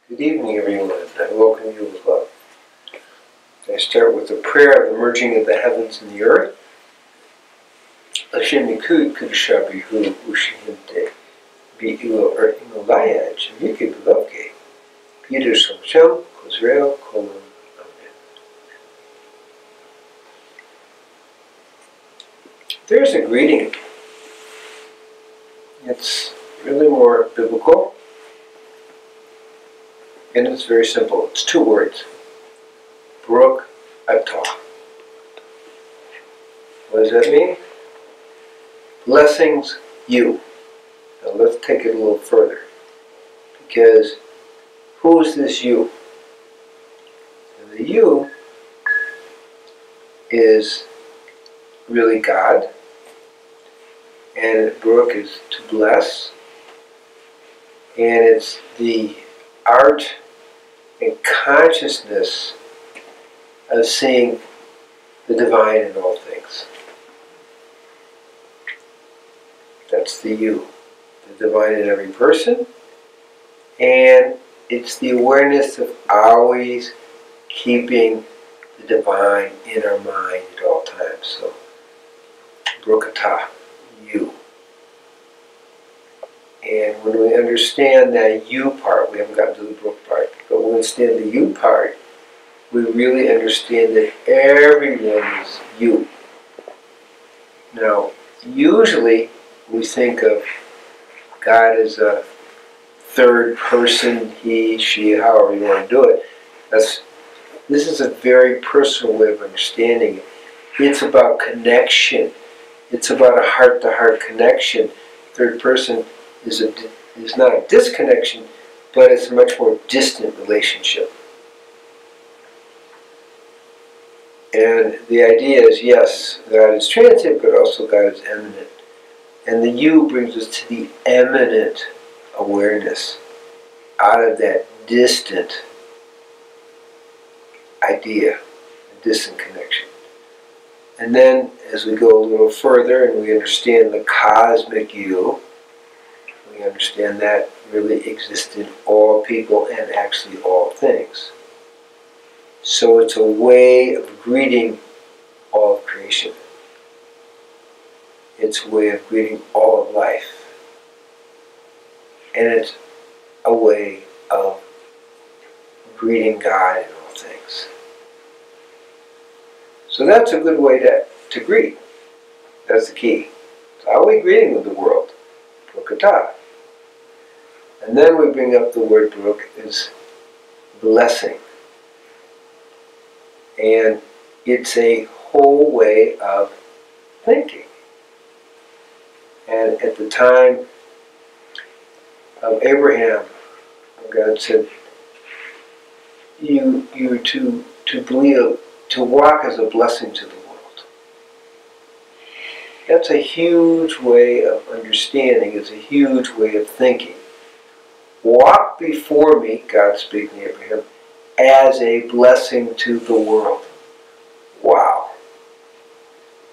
Good evening, everyone. I welcome you with love. I start with a prayer of the merging of the heavens and the earth. Hashem Yikud Kudushabihu Ushihinte Bi'ilo Inolaya Jamiki Belovke Peter Somsham Kozrael Kolum. Amen. There's a greeting. It's really more biblical. And it's very simple. It's two words. Baruch Atah. What does that mean? Blessings you. Now let's take it a little further. Because who is this you? And the you is really God. And Baruch is to bless. And it's the art and consciousness of seeing the divine in all things. That's the you, the divine in every person, and it's the awareness of always keeping the divine in our mind at all times. So, Baruch Atah, you. And when we understand that you part, we haven't gotten to the Baruch part, but when we understand the you part, we really understand that everyone is you. Now, usually we think of God as a third person, he, she, however you want to do it. This is a very personal way of understanding it. It's about connection. It's about a heart-to-heart connection. Third person is not a disconnection, but it's a much more distant relationship. And the idea is, yes, God is transitive, but also God is eminent. And the you brings us to the eminent awareness out of that distant idea, a distant connection. And then, as we go a little further and we understand the cosmic you, we understand that really exists in all people and actually all things. So it's a way of greeting all of creation. It's a way of greeting all of life. And it's a way of greeting God in all things. So that's a good way to greet. That's the key. So how are we greeting with the world? Baruch Atah. And then we bring up the word Baruch is blessing. And it's a whole way of thinking. And at the time of Abraham, God said, you to believe, to walk as a blessing to the world. That's a huge way of understanding. It's a huge way of thinking. Walk before me, God speaking to Abraham, as a blessing to the world. Wow.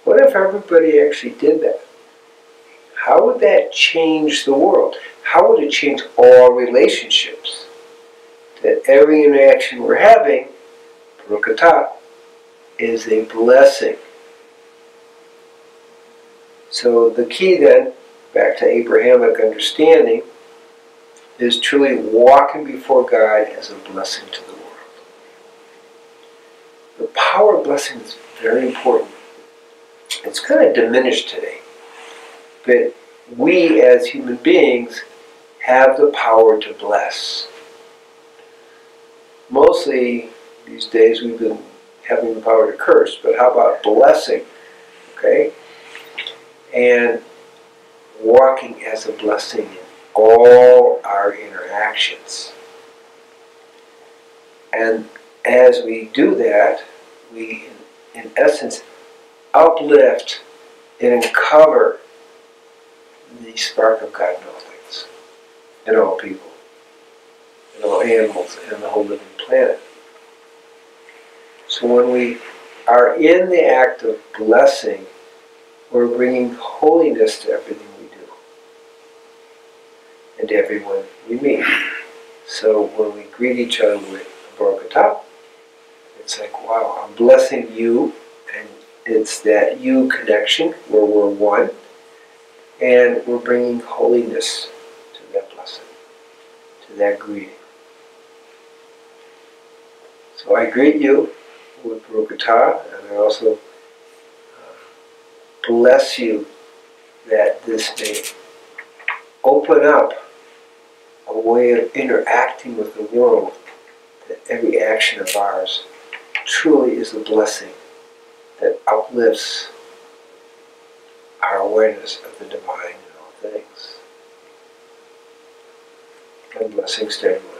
What if everybody actually did that? How would that change the world? How would it change all relationships? That every interaction we're having, Baruch Atah, is a blessing. So the key then, back to Abrahamic understanding, is truly walking before God as a blessing to the world. The power of blessing is very important. It's kind of diminished today. But we as human beings have the power to bless. Mostly these days we've been having the power to curse, but how about blessing? Okay? And walking as a blessing in all our interactions. And as we do that, we, in essence, uplift and uncover the spark of God in all things, in all people, in all animals, and the whole living planet. So when we are in the act of blessing, we're bringing holiness to everything we do and to everyone we meet. So when we greet each other with Baruch Atah, it's like, wow, I'm blessing you, and it's that you connection where we're one, and we're bringing holiness to that blessing, to that greeting. So I greet you with Baruch Atah, and I also bless you that this may open up a way of interacting with the world, that every action of ours truly is a blessing that uplifts our awareness of the divine in all things. And blessings to everyone.